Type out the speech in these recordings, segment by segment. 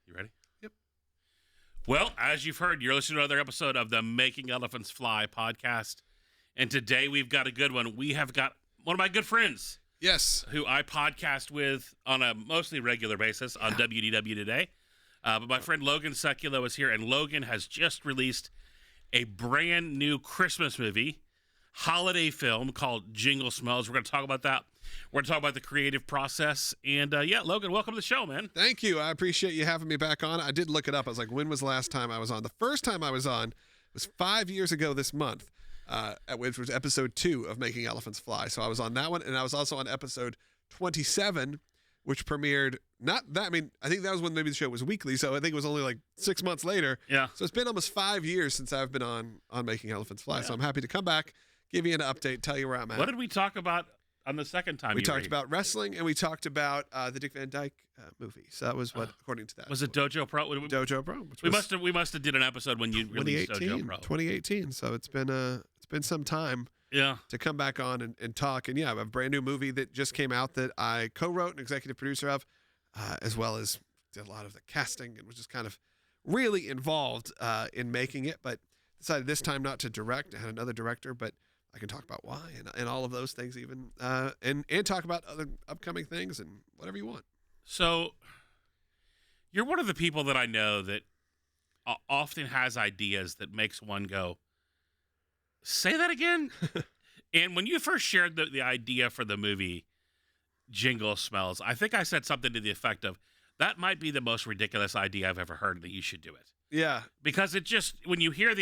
You ready? Yep. Well, as you've heard, you're listening to another episode of the Making Elephants Fly podcast. And today we've got a good one. We have got one of my good friends. Yes. Who I podcast with on a mostly regular basis on WDW Today. But my friend Logan Sekulow is here, and Logan has just released a brand new Christmas movie, holiday film called Jingle Smells. We're going to talk about that. We're going to talk about the creative process. And Logan, welcome to the show, man. Thank you. I appreciate you having me back on. I did look it up. I was like, when was the last time I was on? The first time I was on was 5 years ago this month, which was episode 2 of Making Elephants Fly. So I was on that one, and I was also on episode 27, which premiered I think that was when maybe the show was weekly, so I think it was only like 6 months later. Yeah. So it's been almost 5 years since I've been on Making Elephants Fly. Yeah. So I'm happy to come back, give you an update, tell you where I'm at. What did we talk about on the second time? We talked about wrestling, and we talked about the Dick Van Dyke movie. So that was what, according to that. Was it Dojo Pro? Dojo Pro. We must have did an episode when you released Dojo Pro. 2018. So it's been some time. Yeah. To come back on and talk. And yeah, I have a brand new movie that just came out that I co-wrote and executive producer of, as well as did a lot of the casting and was just kind of really involved in making it, but decided this time not to direct. I had another director, but I can talk about why and all of those things even, and talk about other upcoming things and whatever you want. So you're one of the people that I know that often has ideas that makes one go, say that again? And when you first shared the idea for the movie Jingle Smells, I think I said something to the effect of, that might be the most ridiculous idea I've ever heard, that you should do it. Yeah. Because it just, when you hear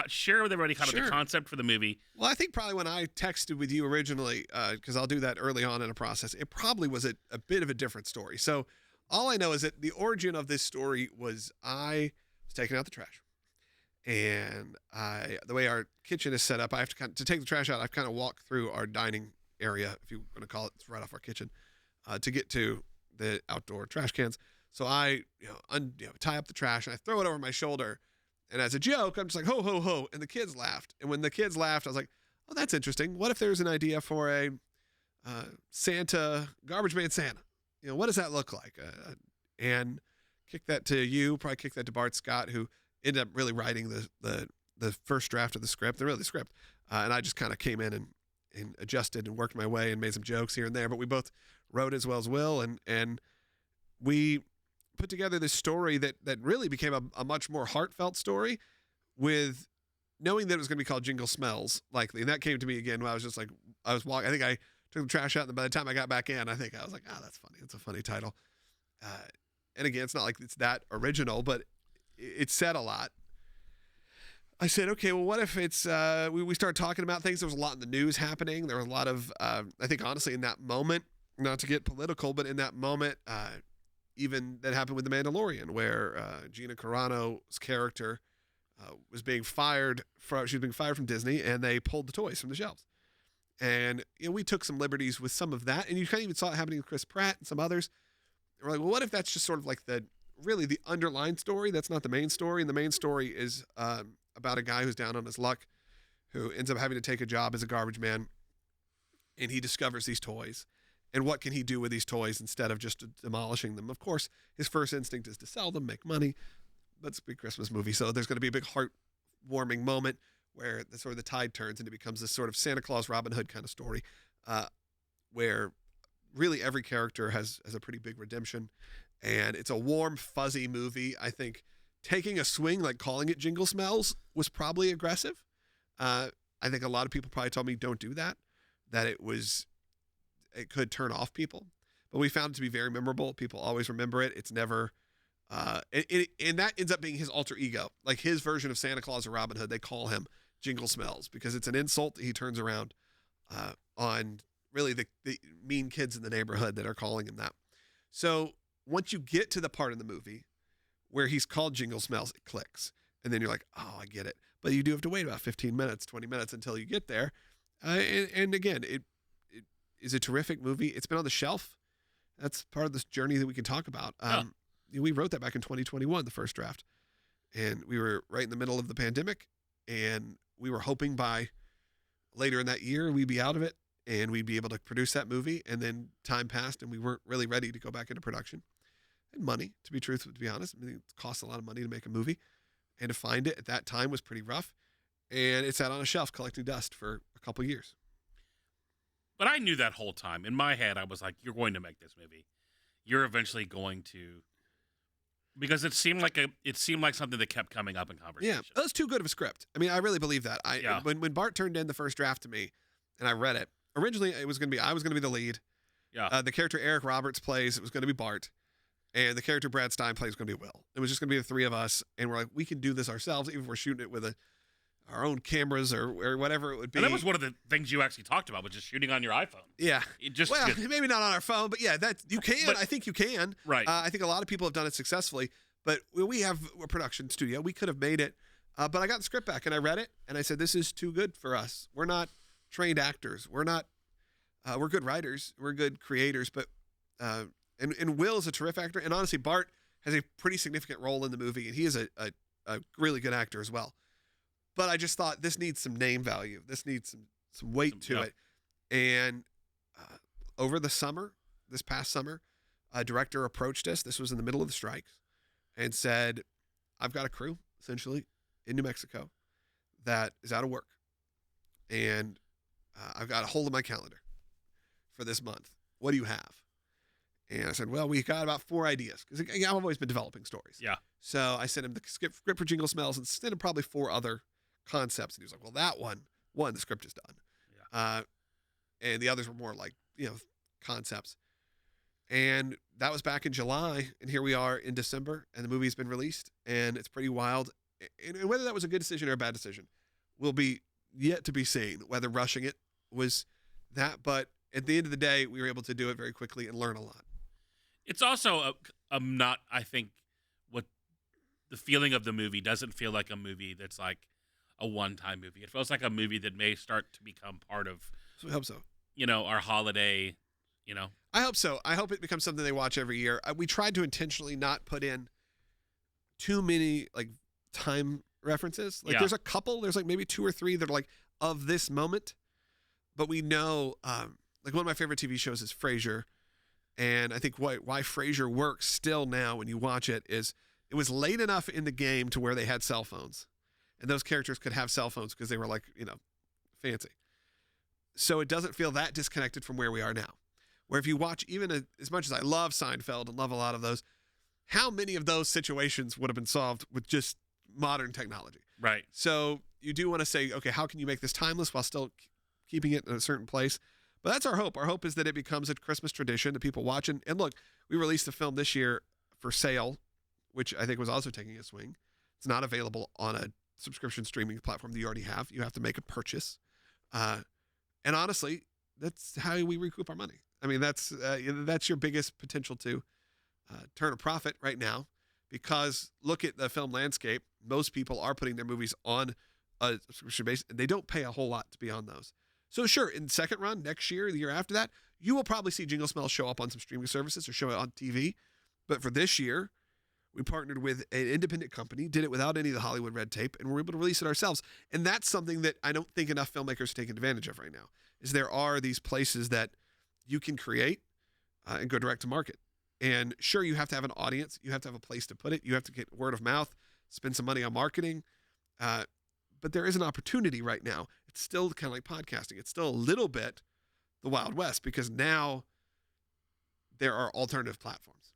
share with everybody kind of the concept for the movie. Well, I think probably when I texted with you originally, because I'll do that early on in a process, it probably was a bit of a different story. So all I know is that the origin of this story was I was taking out the trash. And the way our kitchen is set up, I have to take the trash out. I've kind of walked through our dining area, if you want to call it, it's right off our kitchen, to get to the outdoor trash cans. So I, tie up the trash and I throw it over my shoulder. And as a joke, I'm just like, ho, ho, ho. And the kids laughed. And when the kids laughed, I was like, oh, that's interesting. What if there's an idea for a Santa, garbage man Santa? What does that look like? And kick that to you, probably kick that to Bart Scott, who ended up really writing the first draft of the script, and I just kind of came in and adjusted and worked my way and made some jokes here and there. But we both wrote as well as Will, and we put together this story that really became a much more heartfelt story, with knowing that it was going to be called Jingle Smells, likely. And that came to me again when I was just like, I was walking. I think I took the trash out, and by the time I got back in, I think I was like, that's funny. It's a funny title. And again, it's not like it's that original, but it said a lot. I said, okay, well, what if it's, we start talking about things. There was a lot in the news happening. There was a lot of, I think, honestly, in that moment, not to get political, but in that moment, even that happened with The Mandalorian, where Gina Carano's character was being fired she was being fired from Disney, and they pulled the toys from the shelves. And we took some liberties with some of that, and you kind of even saw it happening with Chris Pratt and some others. And we're like, well, what if that's just sort of like really the underlying story? That's not the main story. And the main story is about a guy who's down on his luck, who ends up having to take a job as a garbage man, and he discovers these toys. And what can he do with these toys instead of just demolishing them? Of course, his first instinct is to sell them, make money. But it's a big Christmas movie, so there's going to be a big heartwarming moment where the tide turns and it becomes this sort of Santa Claus, Robin Hood kind of story, where really every character has a pretty big redemption. And it's a warm, fuzzy movie. I think taking a swing, like calling it Jingle Smells, was probably aggressive. I think a lot of people probably told me don't do that it could turn off people. But we found it to be very memorable. People always remember it. It's never, and that ends up being his alter ego. Like his version of Santa Claus or Robin Hood, they call him Jingle Smells because it's an insult that he turns around on really the mean kids in the neighborhood that are calling him that. So once you get to the part in the movie where he's called Jingle Smells, it clicks. And then you're like, oh, I get it. But you do have to wait about 15 minutes, 20 minutes until you get there. And again, it is a terrific movie. It's been on the shelf. That's part of this journey that we can talk about. We wrote that back in 2021, the first draft. And we were right in the middle of the pandemic. And we were hoping by later in that year, we'd be out of it and we'd be able to produce that movie. And then time passed and we weren't really ready to go back into production. and money, to be honest. I mean, it costs a lot of money to make a movie, and to find it at that time was pretty rough. And it sat on a shelf collecting dust for a couple years. But I knew that whole time. In my head, I was like, you're going to make this movie. You're eventually going to, because it seemed like something that kept coming up in conversation. Yeah, that was too good of a script. I mean, I really believe that. When Bart turned in the first draft to me, and I read it, originally I was going to be the lead. Yeah. The character Eric Roberts plays, it was going to be Bart, and the character Brad Stein plays was going to be Will. It was just going to be the three of us, and we're like, we can do this ourselves, even if we're shooting it with our own cameras or whatever it would be. And that was one of the things you actually talked about, was just shooting on your iPhone. Yeah. Well, maybe not on our phone, but yeah, that you can. But, I think you can. Right. I think a lot of people have done it successfully, but we have a production studio. We could have made it, but I got the script back and I read it and I said, this is too good for us. We're not trained actors. We're good writers. We're good creators, but and Will is a terrific actor. And honestly, Bart has a pretty significant role in the movie, and he is a really good actor as well. But I just thought this needs some name value. This needs some weight to it. And over this past summer, a director approached us. This was in the middle of the strikes, and said, I've got a crew, essentially, in New Mexico that is out of work. And I've got a hold of my calendar for this month. What do you have? And I said, well, we got about 4 ideas. Because I've always been developing stories. Yeah. So I sent him the script for Jingle Smells and sent him probably 4 other concepts. And he was like, well, that one, the script is done. Yeah. And the others were more like, concepts. And that was back in July. And here we are in December, and the movie's been released. And it's pretty wild. And whether that was a good decision or a bad decision will be yet to be seen, whether rushing it was that. But at the end of the day, we were able to do it very quickly and learn a lot. It's also I think what the feeling of the movie doesn't feel like a movie that's like a one-time movie. It feels like a movie that may start to become part of, So I hope so. Our holiday, I hope so. I hope it becomes something they watch every year. We tried to intentionally not put in too many like time references. Like there's a couple, there's like maybe 2 or 3 that are like of this moment, but we know, like one of my favorite TV shows is Frasier. And I think why Frasier works still now when you watch it is it was late enough in the game to where they had cell phones, and those characters could have cell phones because they were like, fancy. So it doesn't feel that disconnected from where we are now. Where if you watch, even as much as I love Seinfeld and love a lot of those, how many of those situations would have been solved with just modern technology? Right. So you do want to say, okay, how can you make this timeless while still keeping it in a certain place? But that's our hope. Our hope is that it becomes a Christmas tradition that people watch. And look, we released the film this year for sale, which I think was also taking a swing. It's not available on a subscription streaming platform that you already have. You have to make a purchase. And honestly, that's how we recoup our money. I mean, that's your biggest potential to turn a profit right now, because look at the film landscape. Most people are putting their movies on a subscription base, and they don't pay a whole lot to be on those. So sure, in second run, next year, the year after that, you will probably see Jingle Smells show up on some streaming services or show it on TV. But for this year, we partnered with an independent company, did it without any of the Hollywood red tape, and we're able to release it ourselves. And that's something that I don't think enough filmmakers are taking advantage of right now, is there are these places that you can create and go direct to market. And sure, you have to have an audience. You have to have a place to put it. You have to get word of mouth, spend some money on marketing. But there is an opportunity right now. It's still kind of like podcasting. It's still a little bit the Wild West, because now there are alternative platforms.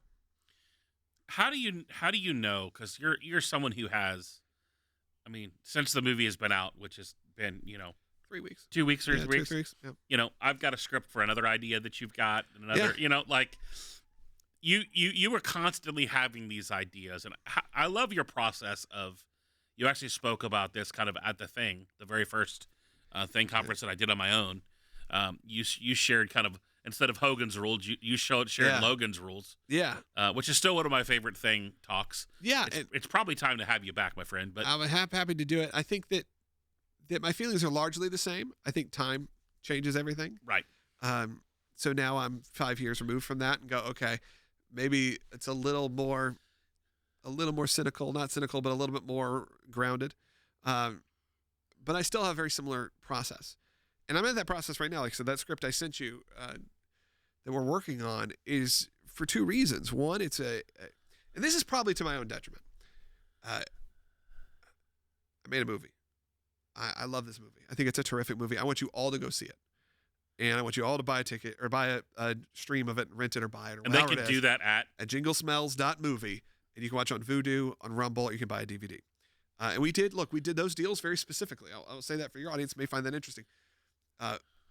How do you know? Because you're someone who has, I mean, since the movie has been out, which has been 3 weeks, 2 weeks or 3 weeks. 2 weeks. Yeah. I've got a script for another idea that you've got, and another. You were constantly having these ideas, and I love your process of. You actually spoke about this kind of at the very first thing conference that I did on my own. You shared kind of, instead of Hogan's rules, you shared Logan's rules. Yeah. Which is still one of my favorite thing talks. Yeah. It's probably time to have you back, my friend. But I'm happy to do it. I think that my feelings are largely the same. I think time changes everything. Right. So now I'm 5 years removed from that and go, okay, maybe it's a little more cynical, not cynical, but a little bit more grounded. But I still have a very similar process. And I'm in that process right now. Like, so that script I sent you that we're working on is for two reasons. One, it's and this is probably to my own detriment. I made a movie. I love this movie. I think it's a terrific movie. I want you all to go see it. And I want you all to buy a ticket or buy a stream of it and rent it or buy it. Or and they can do that at jinglesmells.movie. And you can watch it on Vudu, on Rumble, or you can buy a DVD. And we did those deals very specifically. I'll say that for your audience may find that interesting.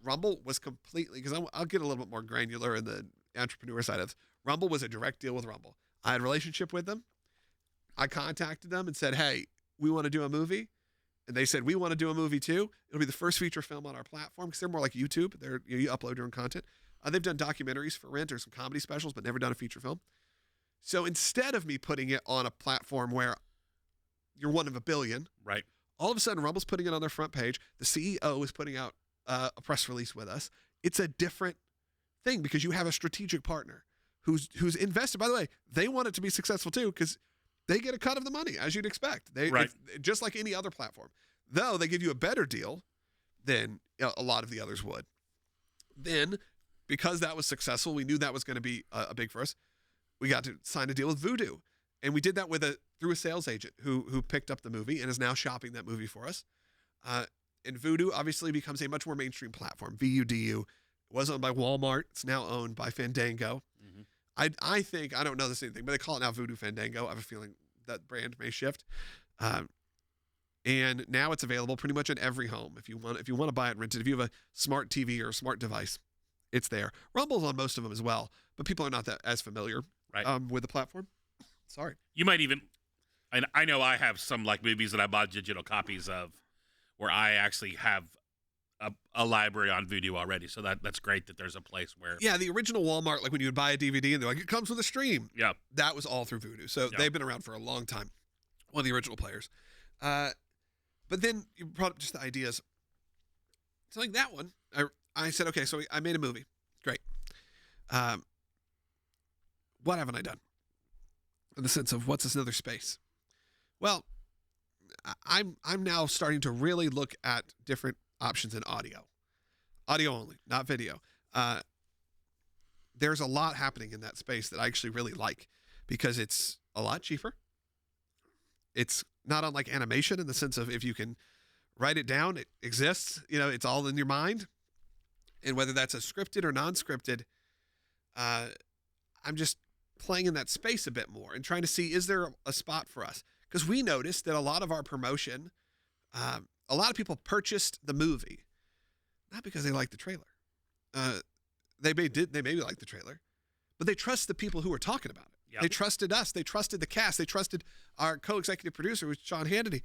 Rumble was completely, because I'll get a little bit more granular in the entrepreneur side of this. Rumble was a direct deal with Rumble. I had a relationship with them. I contacted them and said, hey, we want to do a movie. And they said, we want to do a movie too. It'll be the first feature film on our platform because they're more like YouTube. You upload your own content. They've done documentaries for rent or some comedy specials, but never done a feature film. So instead of me putting it on a platform where you're one of a billion, right? All of a sudden, Rumble's putting it on their front page. The CEO is putting out a press release with us. It's a different thing because you have a strategic partner who's invested. By the way, they want it to be successful too because they get a cut of the money, as you'd expect. Right. Just like any other platform. Though they give you a better deal than a lot of the others would. Then, because that was successful, we knew that was going to be a big for us. We got to sign a deal with Vudu. And we did that through a sales agent who picked up the movie and is now shopping that movie for us. And Vudu obviously becomes a much more mainstream platform. VUDU. It was owned by Walmart. It's now owned by Fandango. Mm-hmm. I think, I don't know the same thing, but they call it now Vudu Fandango. I have a feeling that brand may shift. And now it's available pretty much in every home. If you want to buy it and rent it, if you have a smart TV or a smart device, it's there. Rumble's on most of them as well, but people are not that as familiar with the platform. Sorry. You might even, and I know I have some like movies that I bought digital copies of where I actually have a library on Vudu already. So that's great that there's a place where. Yeah, the original Walmart, like when you would buy a DVD and they're like, it comes with a stream. Yeah. That was all through Vudu. So they've been around for a long time. One of the original players. But then you brought up just the ideas. So like that one, I said, okay, so I made a movie. Great. What haven't I done? In the sense of what's this another space? Well, I'm now starting to really look at different options in audio only, not video. There's a lot happening in that space that I actually really like because it's a lot cheaper. It's not unlike animation in the sense of if you can write it down, it exists. It's all in your mind. And whether that's a scripted or non-scripted, I'm just playing in that space a bit more and trying to see, is there a spot for us? Because we noticed that a lot of our promotion, a lot of people purchased the movie, not because they liked the trailer. They maybe liked the trailer, but they trust the people who were talking about it. Yep. They trusted us. They trusted the cast. They trusted our co-executive producer, which was Sean Hannity.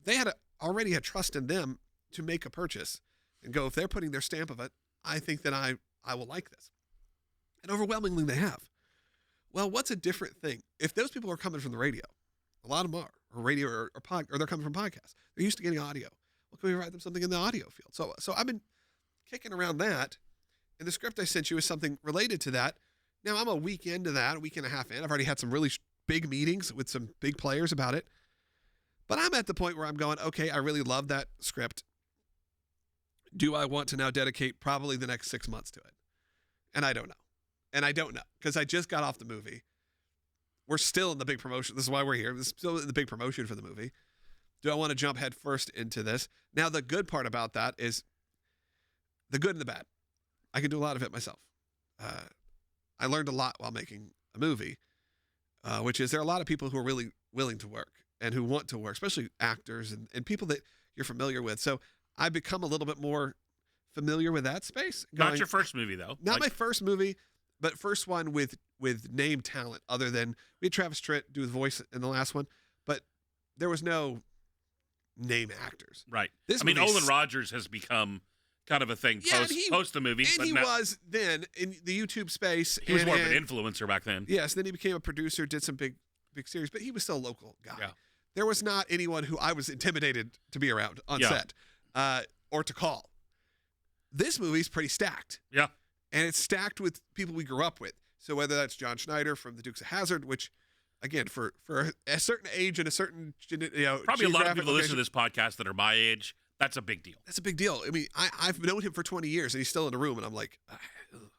They already had trust in them to make a purchase and go, if they're putting their stamp of it, I think that I will like this. And overwhelmingly they have. Well, what's a different thing? If those people are coming from the radio, a lot of them are, or radio or they're coming from podcasts. They're used to getting audio. Well, can we write them something in the audio field? So I've been kicking around that. And the script I sent you is something related to that. Now I'm a week into that, a week and a half in. I've already had some really big meetings with some big players about it. But I'm at the point where I'm going, okay, I really love that script. Do I want to now dedicate probably the next 6 months to it? And I don't know. Because I just got off the movie. We're still in the big promotion. This is why we're here. This is still in the big promotion for the movie. Do I want to jump head first into this? Now, the good part about that is the good and the bad. I can do a lot of it myself. I learned a lot while making a movie, which is there are a lot of people who are really willing to work and who want to work, especially actors and people that you're familiar with. So I've become a little bit more familiar with that space. Not your first movie, though. Not my first movie, but first one with named talent other than we had Travis Tritt do the voice in the last one, but there was no name actors. Right. Olin Rogers has become kind of a thing post the movie. And he was then in the YouTube space. He was more of an influencer back then. Yes, then he became a producer, did some big series, but he was still a local guy. Yeah. There was not anyone who I was intimidated to be around on set or to call. This movie's pretty stacked. Yeah. And it's stacked with people we grew up with. So whether that's John Schneider from the Dukes of Hazzard, which, again, for a certain age and a certain, probably a lot of people listen to this podcast that are my age. That's a big deal. That's a big deal. I mean, I've known him for 20 years, and he's still in the room, and I'm like,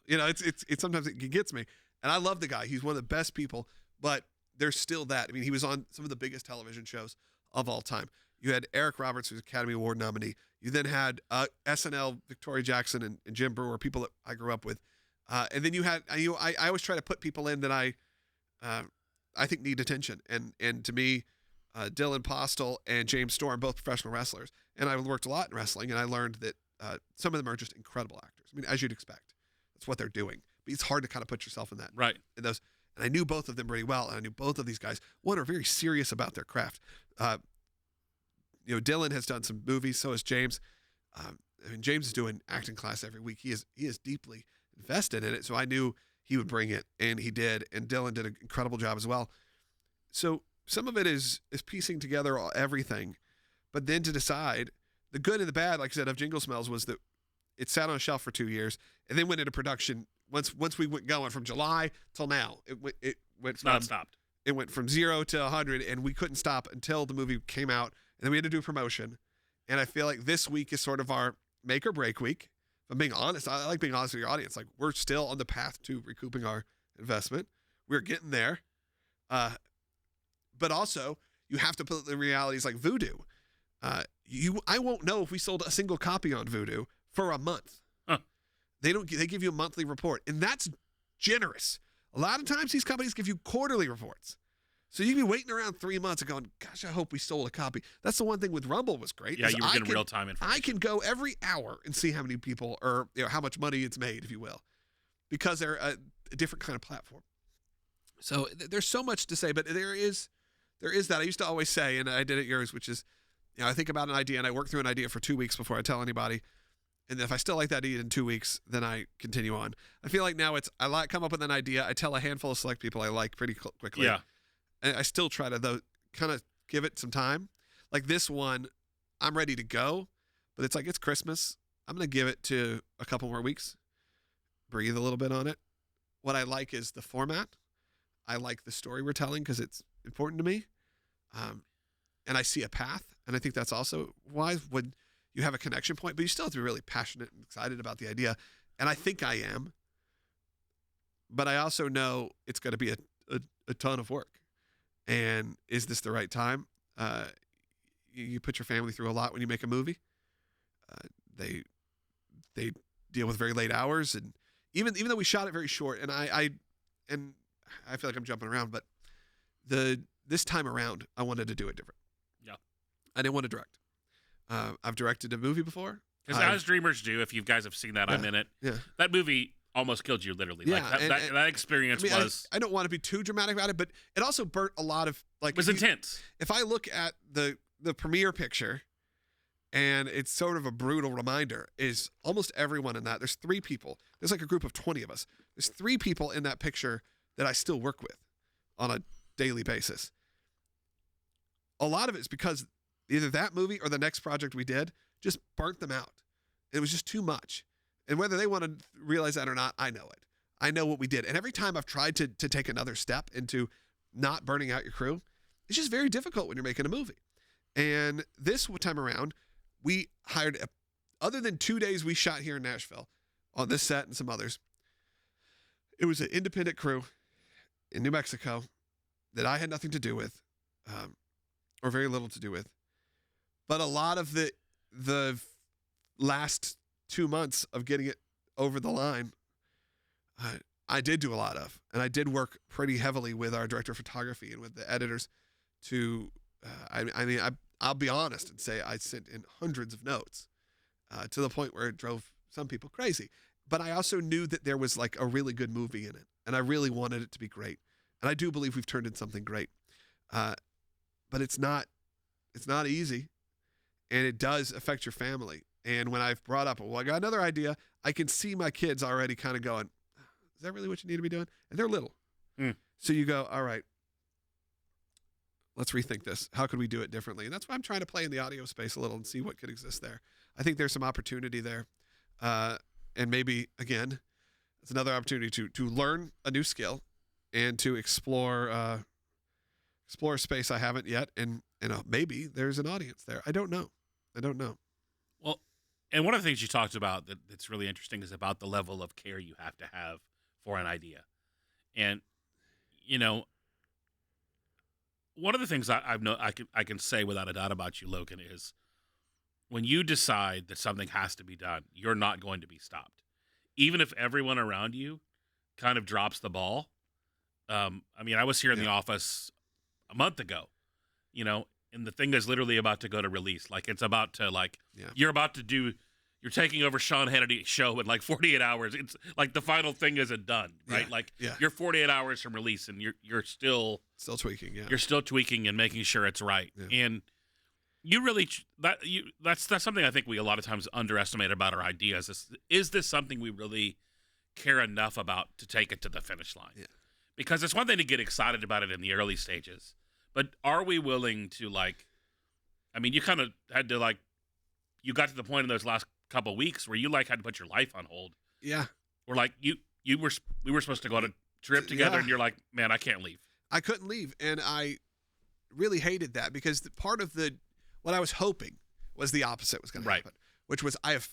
it's sometimes it gets me. And I love the guy. He's one of the best people, but there's still that. I mean, he was on some of the biggest television shows of all time. You had Eric Roberts, who's Academy Award nominee. You then had SNL, Victoria Jackson, and Jim Brewer, people that I grew up with. And then you had, I always try to put people in that I think need attention. And to me, Dylan Postel and James Storm, both professional wrestlers. And I worked a lot in wrestling, and I learned that some of them are just incredible actors. I mean, as you'd expect. That's what they're doing. But it's hard to kind of put yourself in that. Right. In those, and I knew both of them really well, and I knew both of these guys. One, are very serious about their craft. Dylan has done some movies, so has James. James is doing acting class every week. He is deeply invested in it, so I knew he would bring it, and he did. And Dylan did an incredible job as well. So some of it is piecing together everything, but then to decide the good and the bad, like I said, of Jingle Smells was that it sat on a shelf for 2 years and then went into production. Once we went going from July till now, it went Not stopped. It went from 0 to 100, and we couldn't stop until the movie came out, and then we had to do promotion. And I feel like this week is sort of our make or break week. If I'm being honest, I like being honest with your audience. Like, we're still on the path to recouping our investment. We're getting there. But also, you have to put the realities like Vudu. I won't know if we sold a single copy on Vudu for a month. Huh. They give you a monthly report, and that's generous. A lot of times these companies give you quarterly reports. So you can be waiting around 3 months and going, gosh, I hope we sold a copy. That's the one thing with Rumble was great. Yeah, you were getting real-time information. I can go every hour and see how many people, or how much money it's made, if you will, because they're a different kind of platform. So there's so much to say, but there is that. I used to always say, and I did it yours, which is, I think about an idea and I work through an idea for 2 weeks before I tell anybody. And if I still like that idea in 2 weeks, then I continue on. I feel like now come up with an idea. I tell a handful of select people I like pretty quickly. Yeah. And I still try to, though, kind of give it some time. Like this one, I'm ready to go, but it's like, it's Christmas. I'm going to give it to a couple more weeks, breathe a little bit on it. What I like is the format. I like the story we're telling because it's important to me. And I see a path. And I think that's also wise when you have a connection point, but you still have to be really passionate and excited about the idea. And I think I am. But I also know it's going to be a ton of work. And is this the right time? You put your family through a lot when you make a movie. They deal with very late hours, and even though we shot it very short, and I feel like I'm jumping around, but this time around, I wanted to do it different. Yeah, I didn't want to direct. I've directed a movie before. Because as dreamers do, if you guys have seen that, I'm in it. Yeah, that movie almost killed you, literally. Yeah, like that experience was. I don't want to be too dramatic about it, but it also burnt a lot of It was intense. If I look at the premiere picture, and it's sort of a brutal reminder, is almost everyone in that. There's 3 people. There's like a group of 20 of us. There's 3 people in that picture that I still work with on a daily basis. A lot of it's because either that movie or the next project we did just burnt them out. It was just too much. And whether they want to realize that or not, I know it. I know what we did. And every time I've tried to take another step into not burning out your crew, it's just very difficult when you're making a movie. And this time around, we hired, other than 2 days we shot here in Nashville on this set and some others, it was an independent crew in New Mexico that I had nothing to do with, or very little to do with. But a lot of the last 2 months of getting it over the line, I did do a lot of, and I did work pretty heavily with our director of photography and with the editors to, I'll be honest and say I sent in hundreds of notes to the point where it drove some people crazy. But I also knew that there was like a really good movie in it, and I really wanted it to be great. And I do believe we've turned in something great. But it's not easy, and it does affect your family. And when I've brought up, well, I got another idea, I can see my kids already kind of going, is that really what you need to be doing? And they're little. So you go, all right, let's rethink this. How could we do it differently? And that's why I'm trying to play in the audio space a little and see what could exist there. I think there's some opportunity there. And maybe, again, it's another opportunity to learn a new skill and to explore a space I haven't yet. And maybe there's an audience there. I don't know. Well, and one of the things you talked about that's really interesting is about the level of care you have to have for an idea. And you know, one of the things I can say without a doubt about you, Logan, is when you decide that something has to be done, you're not going to be stopped, even if everyone around you kind of drops the ball. I mean, I was here in the office a month ago, and the thing is literally about to go to release. Like it's about to you're taking over Sean Hannity's show in like 48 hours. It's like the final thing isn't done, right? You're 48 hours from release, and you're still tweaking. Yeah, you're still tweaking and making sure it's right. Yeah. And you really that's something I think we a lot of times underestimate about our ideas. Is this something we really care enough about to take it to the finish line? Yeah. Because it's one thing to get excited about it in the early stages, but are we willing to you kind of had to you got to the point in those last couple of weeks where you had to put your life on hold. Yeah. Or we were supposed to go on a trip together and you're like, man, I can't leave. I couldn't leave. And I really hated that because part of what I was hoping was the opposite was going to happen, which was I have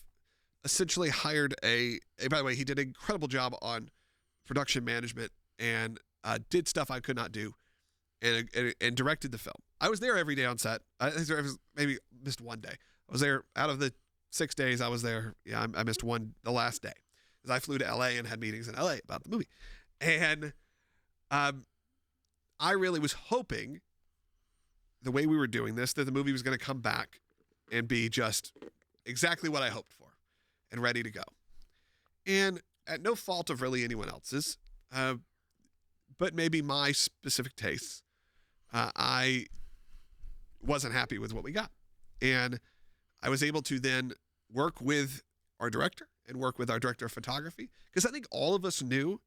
essentially hired by the way, he did an incredible job on production management and did stuff I could not do and directed the film. I was there every day on set. I maybe missed one day. I was there out of the 6 days I was there. Yeah, I missed the last day because I flew to LA and had meetings in LA about the movie. And I really was hoping the way we were doing this, that the movie was going to come back and be just exactly what I hoped for and ready to go. And at no fault of really anyone else's, but maybe my specific tastes, I wasn't happy with what we got. And I was able to then work with our director and work with our director of photography because I think all of us knew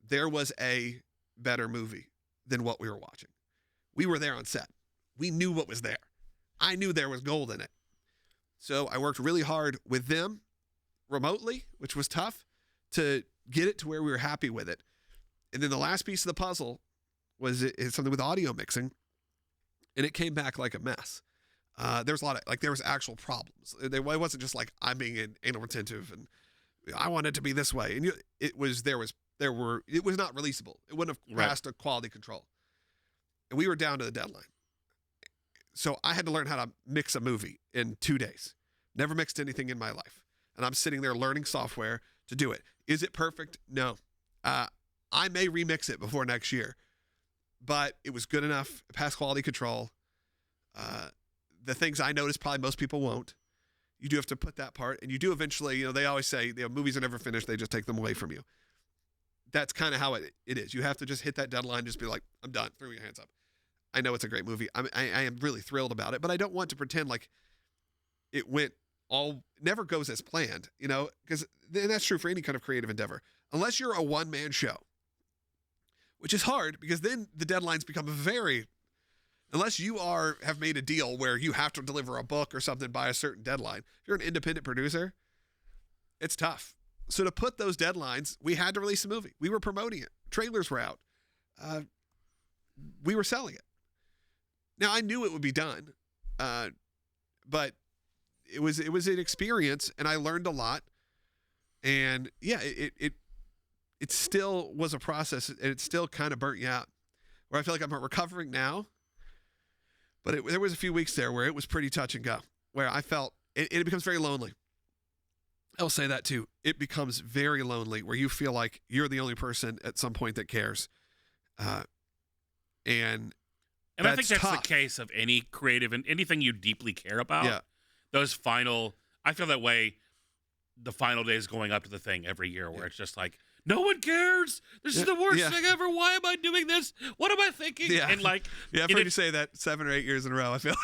there was a better movie than what we were watching. We were there on set. We knew what was there. I knew there was gold in it. So I worked really hard with them remotely, which was tough, to get it to where we were happy with it. And then the last piece of the puzzle was something with audio mixing, and it came back like a mess. There was a lot of there was actual problems. It wasn't just I'm being anal retentive and I want it to be this way. And it was not releasable. It wouldn't have passed a quality control. And we were down to the deadline. So I had to learn how to mix a movie in 2 days. Never mixed anything in my life. And I'm sitting there learning software to do it. Is it perfect? No. I may remix it before next year, but it was good enough. It passed quality control. The things I noticed probably most people won't. You do have to put that part, and you do eventually, they always say, movies are never finished. They just take them away from you. That's kind of how it is. You have to just hit that deadline, just be like, I'm done. Throw your hands up. I know it's a great movie. I am really thrilled about it, but I don't want to pretend like it never goes as planned, because that's true for any kind of creative endeavor. Unless you're a one-man show, which is hard because then the deadlines become unless you have made a deal where you have to deliver a book or something by a certain deadline. If you're an independent producer, it's tough. So to put those deadlines, we had to release a movie. We were promoting it. Trailers were out. We were selling it. Now, I knew it would be done, but it was an experience, and I learned a lot. And yeah, it still was a process, and it still kind of burnt you out. Where I feel like I'm recovering now, but there was a few weeks there where it was pretty touch and go, where I felt it becomes very lonely. I'll say that too. It becomes very lonely, where you feel like you're the only person at some point that cares, and I think that's tough. The case of any creative and anything you deeply care about. Yeah. I feel that way the final days going up to the thing every year where it's just like, no one cares. This is the worst thing ever. Why am I doing this? What am I thinking? Yeah. And I've heard you say that 7 or 8 years in a row. I feel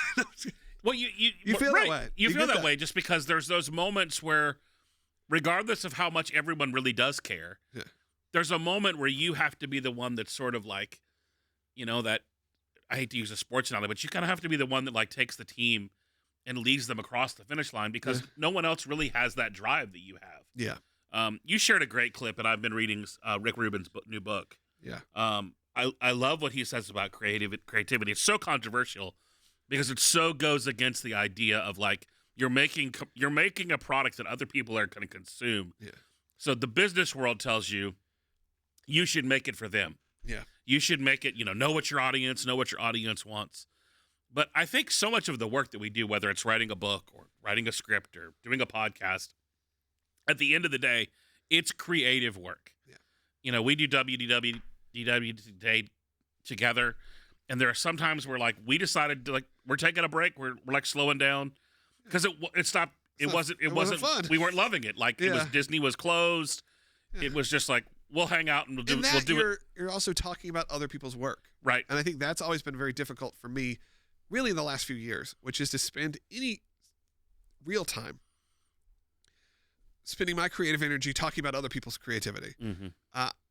well, you feel that way. You feel that way just because there's those moments where, regardless of how much everyone really does care, there's a moment where you have to be the one that's sort of that, I hate to use a sports analogy, but you kind of have to be the one that takes the team and leads them across the finish line because no one else really has that drive that you have. Yeah. You shared a great clip, and I've been reading Rick Rubin's new book. Yeah. I love what he says about creativity. It's so controversial because it so goes against the idea of you're making a product that other people are going to consume. Yeah. So the business world tells you you should make it for them. Yeah. You should make it, know what your audience wants. But I think so much of the work that we do, whether it's writing a book or writing a script or doing a podcast, at the end of the day, it's creative work. Yeah. We do WDW today together, and there are some times where we decided to we're taking a break, we're slowing down because it stopped. It wasn't fun. We weren't loving it. It was Disney was closed. Yeah. It was just we'll hang out and we'll do it. You're also talking about other people's work. Right. And I think that's always been very difficult for me, really in the last few years, which is to spend any real time spending my creative energy talking about other people's creativity. Mm-hmm.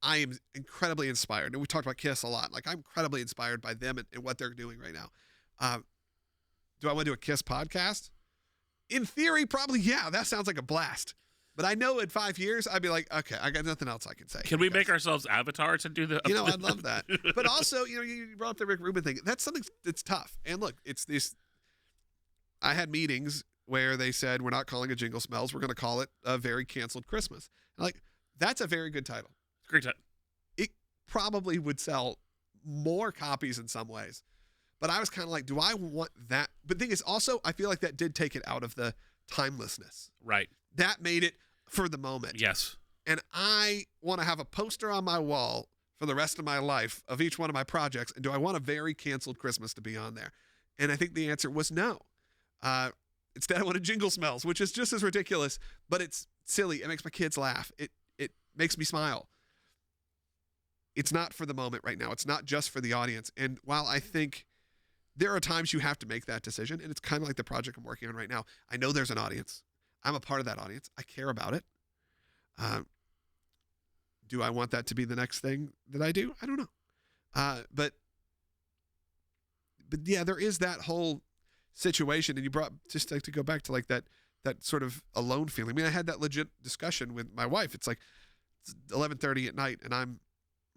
I am incredibly inspired. And we talked about Kiss a lot. I'm incredibly inspired by them and what they're doing right now. Do I want to do a Kiss podcast? In theory, probably, yeah. That sounds like a blast. But I know in 5 years, I'd be like, okay, I got nothing else I can say. Can we make ourselves avatars and do the... I'd love that. But also, you brought up the Rick Rubin thing. That's something that's tough. And look, it's this... I had meetings where they said, we're not calling it Jingle Smells. We're going to call it A Very Canceled Christmas. That's a very good title. Great title. It probably would sell more copies in some ways. But I was kind of like, do I want that? But the thing is also, I feel like that did take it out of the timelessness. Right. That made it for the moment. Yes. And I want to have a poster on my wall for the rest of my life of each one of my projects. And do I want A Very Canceled Christmas to be on there? And I think the answer was no. Instead, I wanted Jingle Smells, which is just as ridiculous, but it's silly. It makes my kids laugh. It makes me smile. It's not for the moment right now. It's not just for the audience. And while I think there are times you have to make that decision, and it's kind of like the project I'm working on right now. I know there's an audience. I'm a part of that audience. I care about it. Do I want that to be the next thing that I do? I don't know. But yeah, there is that whole situation, and you brought, just to go back to that sort of alone feeling. I mean, I had that legit discussion with my wife. It's 11:30 at night, and I'm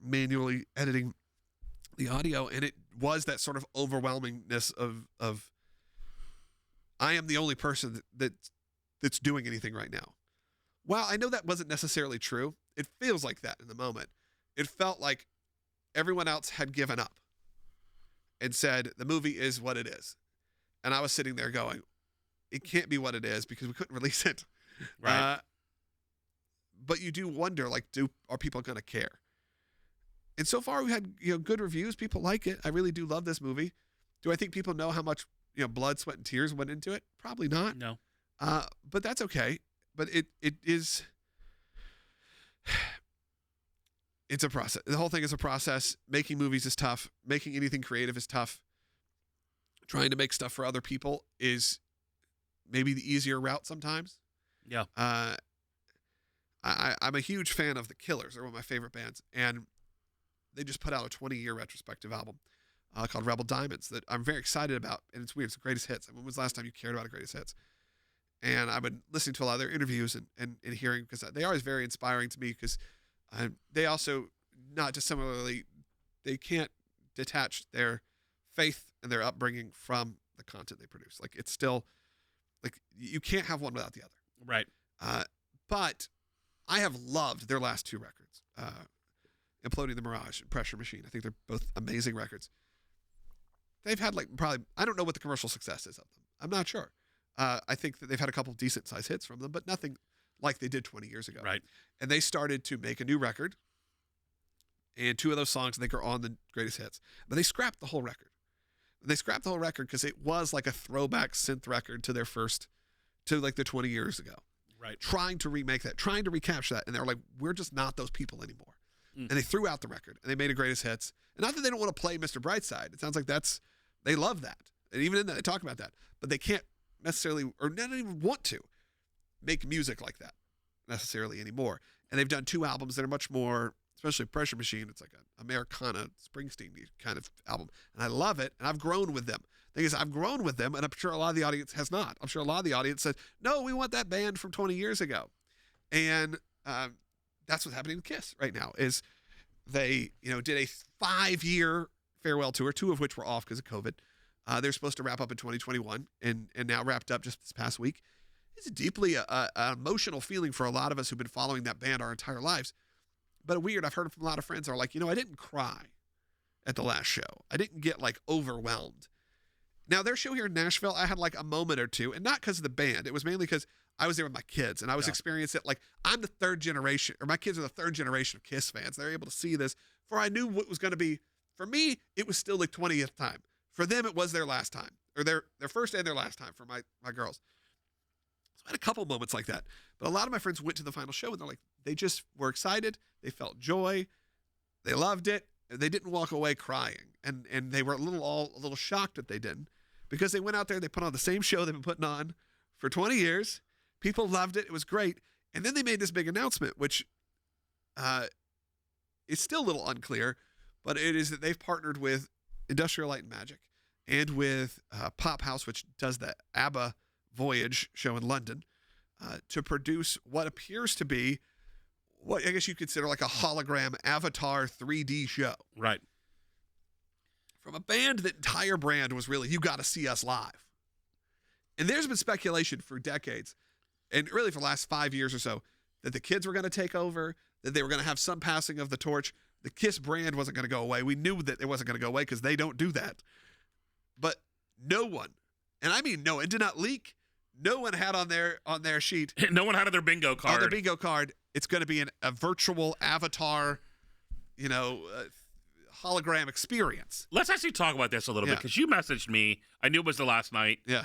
manually editing the audio, and it was that sort of overwhelmingness of I am the only person that's doing anything right now. While I know that wasn't necessarily true, it feels like that in the moment. It felt like everyone else had given up and said, the movie is what it is. And I was sitting there going, it can't be what it is because we couldn't release it. Right. But you do wonder, are people going to care? And so far we had, good reviews. People like it. I really do love this movie. Do I think people know how much, blood, sweat, and tears went into it? Probably not. No. But that's okay. But it is, it's a process. The whole thing is a process. Making movies is tough. Making anything creative is tough. Trying to make stuff for other people is maybe the easier route sometimes. Yeah. I'm a huge fan of The Killers. They're one of my favorite bands. And they just put out a 20-year retrospective album called Rebel Diamonds that I'm very excited about. And it's weird. It's the greatest hits. When was the last time you cared about a greatest hits? And I've been listening to a lot of their interviews and hearing, because they are always very inspiring to me, because they also, not dissimilarly, they can't detach their faith and their upbringing from the content they produce. It's still, you can't have one without the other. Right. But I have loved their last two records, Imploding the Mirage and Pressure Machine. I think they're both amazing records. They've had probably, I don't know what the commercial success is of them. I'm not sure. I think that they've had a couple decent sized hits from them, but nothing like they did 20 years ago. Right. And they started to make a new record, and two of those songs I think are on the greatest hits, but they scrapped the whole record. They scrapped the whole record because it was like a throwback synth record to their 20 years ago. Right. Trying to remake that, trying to recapture that. And they were like, we're just not those people anymore. And they threw out the record and they made a greatest hits. And not that they don't want to play Mr. Brightside. It sounds like they love that. And even in that, they talk about that. But they can't necessarily, or not even want to, make music like that necessarily anymore. And they've done two albums that are much more, especially Pressure Machine. It's like an Americana Springsteen kind of album. And I love it. And I've grown with them. The thing is, I've grown with them, and I'm sure a lot of the audience has not. I'm sure a lot of the audience said, no, we want that band from 20 years ago. And that's what's happening with Kiss right now, is they, did a 5-year farewell tour, 2 of which were off because of COVID. They're supposed to wrap up in 2021 and now wrapped up just this past week. It's deeply an emotional feeling for a lot of us who've been following that band our entire lives. But weird, I've heard from a lot of friends are like, I didn't cry at the last show. I didn't get like overwhelmed. Now, their show here in Nashville, I had like a moment or two, and not because of the band. It was mainly because I was there with my kids, and I was experiencing it. Like, I'm the third generation, or my kids are the third generation of Kiss fans. They're able to see this. For I knew what was going to be. For me, it was still like 20th time. For them, it was their last time, or their first and their last time for my girls. So I had a couple moments like that. But a lot of my friends went to the final show, and they're like, they just were excited. They felt joy. They loved it. They didn't walk away crying, and they were a little shocked that they didn't. Because they went out there, they put on the same show they've been putting on for 20 years. People loved it. It was great. And then they made this big announcement, which is still a little unclear, but it is that they've partnered with Industrial Light and Magic and with Pop House, which does the ABBA Voyage show in London, to produce what appears to be what I guess you consider like a hologram Avatar 3D show. Right. From a band that entire brand was really, you got to see us live. And there's been speculation for decades, and really for the last 5 years or so, that the kids were going to take over, that they were going to have some passing of the torch. The Kiss brand wasn't going to go away. We knew that it wasn't going to go away because they don't do that. But no one, and I mean no one, it did not leak. No one had on their sheet. No one had on their bingo card. On their bingo card, it's going to be a virtual avatar, hologram experience. Let's actually talk about this a little bit, because you messaged me. I knew it was the last night. Yeah.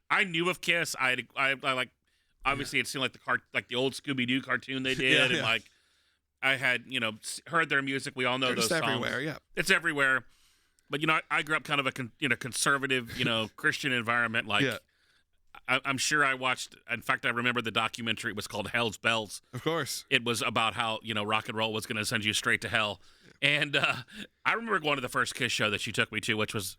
I knew of Kiss. I like, obviously it seemed like the old Scooby-Doo cartoon they did, and like I had heard their music. We all know those songs. Everywhere. Yeah, it's everywhere. But I grew up kind of a conservative Christian environment. Like I'm sure I watched. In fact, I remember the documentary. It was called Hell's Bells. Of course. It was about how rock and roll was going to send you straight to hell. And I remember going to the first Kiss show that she took me to, which was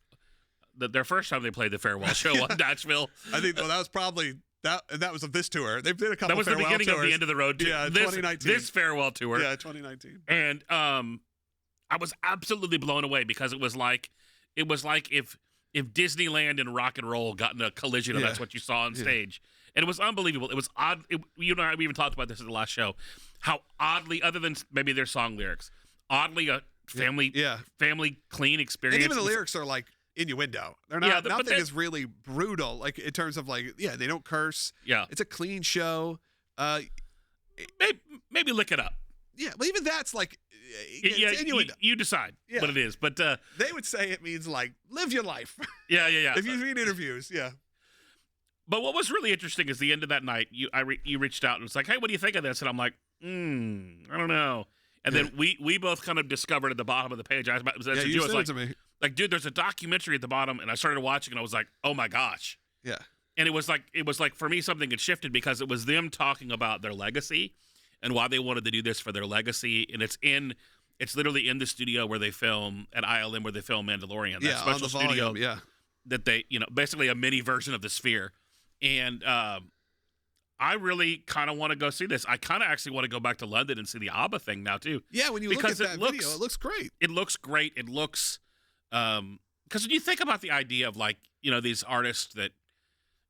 their first time they played the farewell show on Nashville. I think that was probably that, and that was of this tour. They did a couple. That was the beginning tours. of the end of the road. Yeah, 2019. This farewell tour. Yeah, 2019. And I was absolutely blown away because it was like if Disneyland and rock and roll got in a collision, and that's what you saw on stage. And it was unbelievable. It was odd. We even talked about this in the last show. How oddly, other than maybe their song lyrics, oddly a family clean experience. And even the lyrics are like innuendo. They're not. Nothing is really brutal. Like in terms of like, they don't curse. Yeah, it's a clean show. Maybe look it up. Yeah, well, even that's like, innuendo. You decide what it is. But they would say it means like live your life. Yeah. If you read interviews, But what was really interesting is the end of that night, you reached out and was like, hey, what do you think of this? And I'm like, I don't know. And then we both kind of discovered at the bottom of the page. I was you sent it to me. Like, dude, there's a documentary at the bottom, and I started watching, and I was like, oh my gosh. Yeah. And it was like for me something had shifted because it was them talking about their legacy and why they wanted to do this for their legacy. And it's literally in the studio where they film at ILM, where they film Mandalorian. That special studio. Yeah. That they, basically a mini version of the Sphere. And I really kind of want to go see this. I kind of actually want to go back to London and see the ABBA thing now too. Yeah, when you look at that video, it looks great. It looks great. It looks, because when you think about the idea of like, these artists that,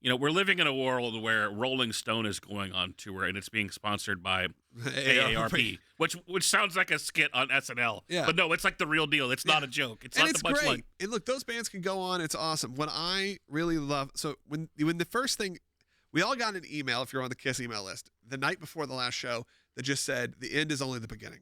we're living in a world where Rolling Stone is going on tour and it's being sponsored by AARP, which sounds like a skit on SNL. Yeah. But no, it's like the real deal. It's not a joke. It's not the punchline. And look, those bands can go on. It's awesome. What I really love, so when the first thing, we all got an email, if you're on the Kiss email list, the night before the last show that just said, the end is only the beginning.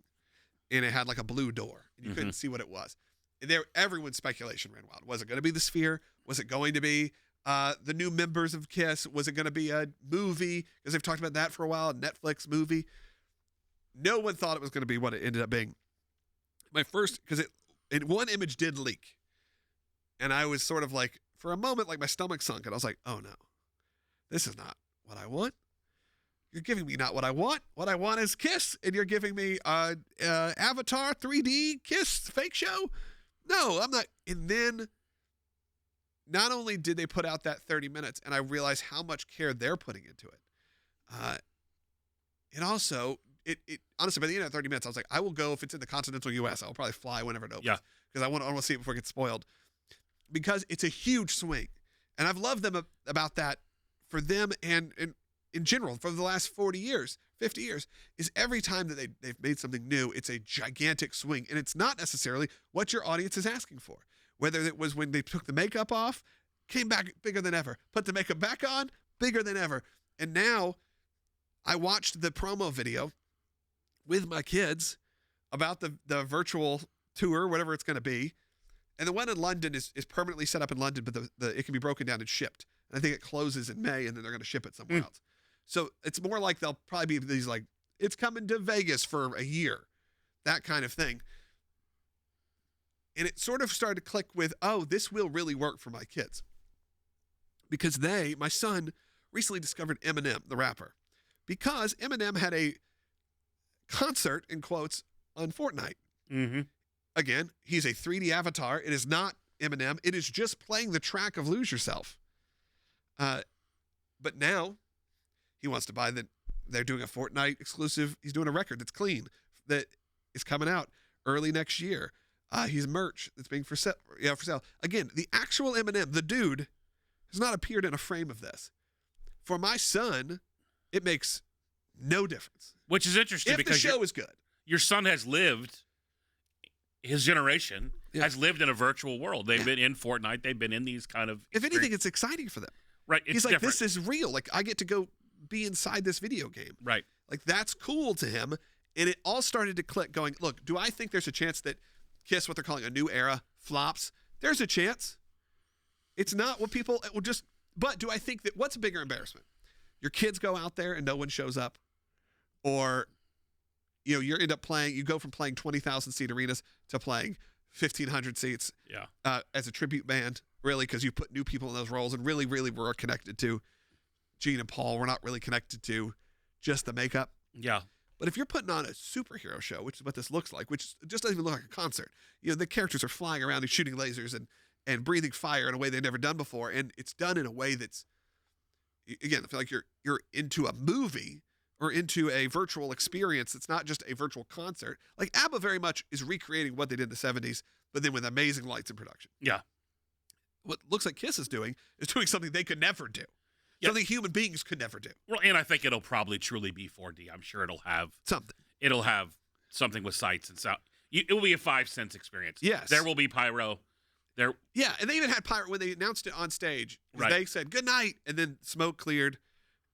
And it had like a blue door, and you couldn't see what it was. And everyone's speculation ran wild. Was it going to be the Sphere? Was it going to be the new members of Kiss? Was it going to be a movie? Because they've talked about that for a while, a Netflix movie. No one thought it was going to be what it ended up being. Because one image did leak. And I was sort of like, for a moment, like my stomach sunk, and I was like, oh no. This is not what I want. You're giving me not what I want. What I want is Kiss, and you're giving me Avatar 3D Kiss fake show? No, I'm not. And then not only did they put out that 30 minutes, and I realized how much care they're putting into it. It also, honestly, by the end of 30 minutes, I was like, I will go if it's in the continental U.S. I'll probably fly whenever it opens. Yeah. Because I want to see it before it gets spoiled. Because it's a huge swing. And I've loved them about that. For them and in general for the last 40 years, 50 years, is every time that they've made something new, it's a gigantic swing. And it's not necessarily what your audience is asking for. Whether it was when they took the makeup off, came back bigger than ever, put the makeup back on, bigger than ever. And now I watched the promo video with my kids about the virtual tour, whatever it's going to be. And the one in London is permanently set up in London, but it can be broken down and shipped. And I think it closes in May, and then they're going to ship it somewhere else. So it's more like they'll probably be these like, it's coming to Vegas for a year, that kind of thing. And it sort of started to click with, oh, this will really work for my kids. Because my son recently discovered Eminem, the rapper. Because Eminem had a concert, in quotes, on Fortnite. Mm-hmm. Again, he's a 3D avatar. It is not Eminem. It is just playing the track of Lose Yourself. But now he wants to buy they're doing a Fortnite exclusive. He's doing a record that's clean that is coming out early next year. He's merch that's being for sale. Again, the actual Eminem, the dude, has not appeared in a frame of this. For my son, it makes no difference. Which is interesting because the show is good. Your son has lived, his generation has lived in a virtual world. They've been in Fortnite. They've been in these kind of If anything, it's exciting for them. Right. He's like, this is real. Like, I get to go be inside this video game. Right. Like, that's cool to him. And it all started to click going, look, do I think there's a chance that Kiss, what they're calling a new era, flops? There's a chance. It's not what people will just, but do I think that what's a bigger embarrassment? Your kids go out there and no one shows up, or you end up playing. You go from playing 20,000 seat arenas to playing 1,500 seats. Yeah. As a tribute band, really, because you put new people in those roles, and really, really, we're connected to Gene and Paul. We're not really connected to just the makeup. Yeah. But if you're putting on a superhero show, which is what this looks like, which just doesn't even look like a concert, the characters are flying around and shooting lasers and breathing fire in a way they've never done before, and it's done in a way that's, again, I feel like you're into a movie or into a virtual experience. It's not just a virtual concert. Like ABBA very much is recreating what they did in the 70s, but then with amazing lights and production. Yeah. What looks like Kiss is doing something they could never do. Yep. Something human beings could never do. Well, and I think it'll probably truly be 4D. I'm sure it'll have something. It'll have something with sights and sound. It will be a 5-sense experience. Yes. There will be pyro. Yeah, and they even had pyro when they announced it on stage. Right. They said good night, and then smoke cleared,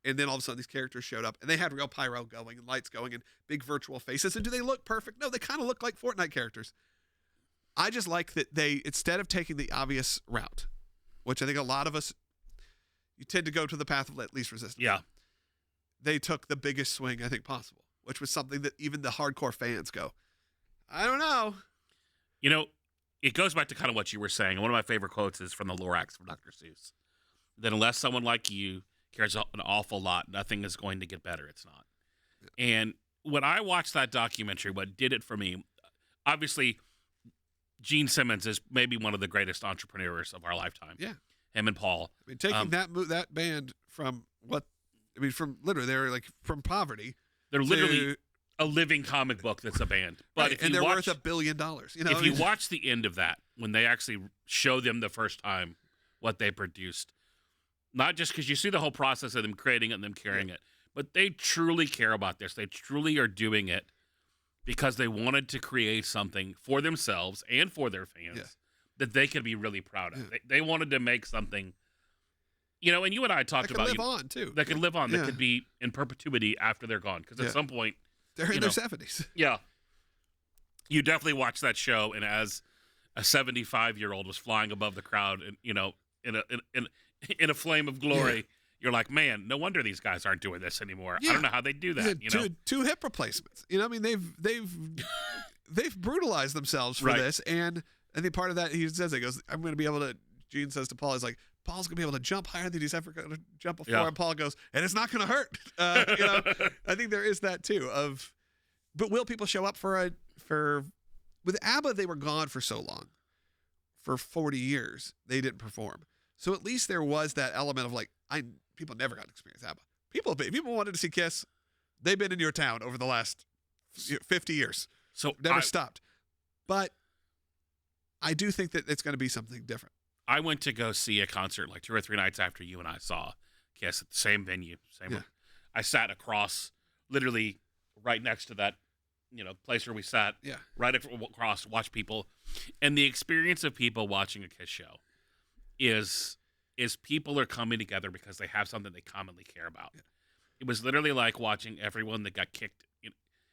and then all of a sudden these characters showed up, and they had real pyro going and lights going and big virtual faces. And do they look perfect? No, they kind of look like Fortnite characters. I just like that they, instead of taking the obvious route, which I think a lot of us, you tend to go to the path of least resistance. Yeah. They took the biggest swing I think possible, which was something that even the hardcore fans go, I don't know. It goes back to kind of what you were saying. One of my favorite quotes is from the Lorax from Dr. Seuss. That unless someone like you cares an awful lot, nothing is going to get better. It's not. Yeah. And when I watched that documentary, what did it for me, obviously, Gene Simmons is maybe one of the greatest entrepreneurs of our lifetime. Yeah. Him and Paul. I mean, taking that band from from literally, they're like from poverty. They're literally a living comic book that's a band. But right, and they're worth $1 billion. If you watch the end of that, when they actually show them the first time what they produced, not just because you see the whole process of them creating it and them carrying it, but they truly care about this. They truly are doing it because they wanted to create something for themselves and for their fans that they could be really proud of. Yeah. They wanted to make something, and you and I talked about that could live on too. That could live on. That could be in perpetuity after they're gone. Because at some point, they're in their 70s. Yeah. You definitely watch that show, and as a 75-year-old was flying above the crowd, and in a flame of glory, you're like, man, no wonder these guys aren't doing this anymore. I don't know how they do that. Two hip replacements. I mean, they've brutalized themselves for this, and I think part of that, he says, he goes, I'm going to be able to. Gene says to Paul, he's like, Paul's going to be able to jump higher than he's ever going to jump before. Yeah. And Paul goes, and it's not going to hurt. I think there is that too but will people show up with ABBA, they were gone for so long, for 40 years, they didn't perform. So at least there was that element of like, people never got to experience ABBA. People wanted to see Kiss. They've been in your town over the last 50 years. So never stopped. But I do think that it's going to be something different. I went to go see a concert like 2 or 3 nights after you and I saw Kiss at the same venue. I sat across, literally right next to that, place where we sat, Yeah. right across, watch people. And the experience of people watching a Kiss show is people are coming together because they have something they commonly care about. Yeah. It was literally like watching everyone that got kicked. It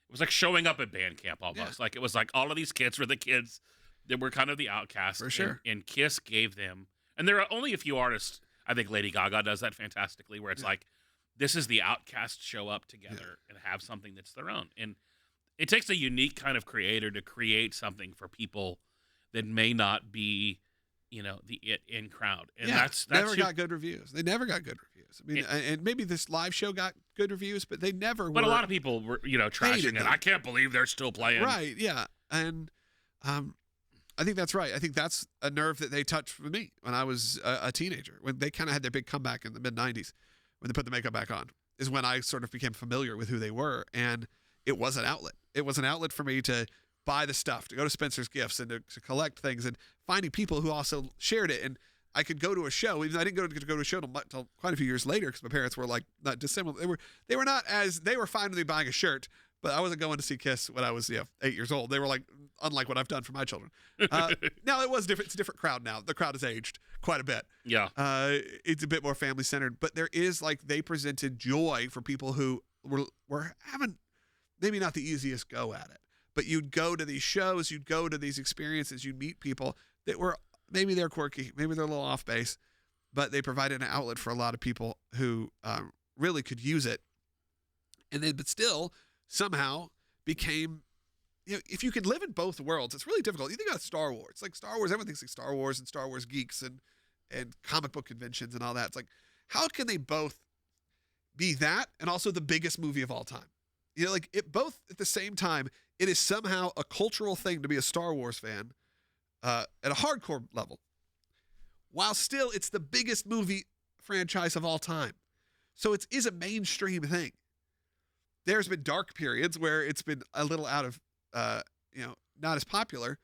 was like showing up at band camp almost. Yeah. Like it was like all of these kids were the kids that were kind of the outcasts. For sure. And Kiss gave them, and there are only a few artists. I think Lady Gaga does that fantastically, where it's like, this is the outcasts show up together and have something that's their own. And it takes a unique kind of creator to create something for people that may not be, the in crowd. And that's never got good reviews. They never got good reviews. I mean, and maybe this live show got good reviews, but they never. But a lot of people were, trashing it. I can't believe they're still playing. Right? Yeah, and I think that's right. I think that's a nerve that they touched for me when I was a teenager. When they kind of had their big comeback in the mid '90s, when they put the makeup back on, is when I sort of became familiar with who they were, and it was an outlet. It was an outlet for me to buy the stuff, to go to Spencer's Gifts, and to collect things, and finding people who also shared it. And I could go to a show, even though I didn't get to go to a show until quite a few years later, because my parents were like not dissimilar. They were fine with me buying a shirt, but I wasn't going to see Kiss when I was 8 years old. They were like unlike what I've done for my children. Now it was different. It's a different crowd now. The crowd has aged quite a bit. Yeah. It's a bit more family centered, but there is they presented joy for people who were having maybe not the easiest go at it. But you'd go to these shows, you'd go to these experiences, you'd meet people that were, maybe they're quirky, maybe they're a little off base, but they provided an outlet for a lot of people who really could use it. But still somehow became, if you could live in both worlds, it's really difficult. You think about Star Wars. It's like Star Wars, everyone thinks like Star Wars and Star Wars geeks and comic book conventions and all that. It's like, how can they both be that and also the biggest movie of all time? It both at the same time. It is somehow a cultural thing to be a Star Wars fan at a hardcore level, while still it's the biggest movie franchise of all time. So it is a mainstream thing. There's been dark periods where it's been a little out of, not as popular.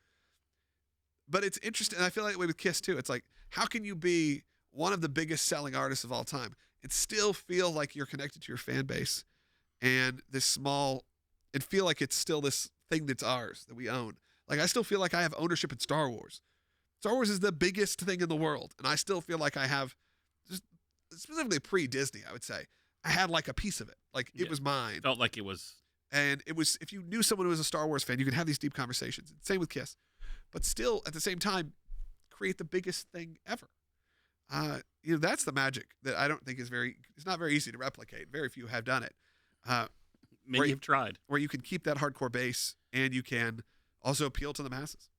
But it's interesting. And I feel like that way with Kiss too. It's like, how can you be one of the biggest selling artists of all time and still feel like you're connected to your fan base and and feel like it's still this thing that's ours, that we own. Like, I still feel like I have ownership in Star Wars. Star Wars is the biggest thing in the world, and I still feel like I have, just specifically pre-Disney, I would say, I had a piece of it. It was mine. Felt like it was. And it was, if you knew someone who was a Star Wars fan, you could have these deep conversations. Same with Kiss. But still, at the same time, create the biggest thing ever. That's the magic that I don't think it's not very easy to replicate. Very few have done it. Many have tried. Where you can keep that hardcore base and you can also appeal to the masses.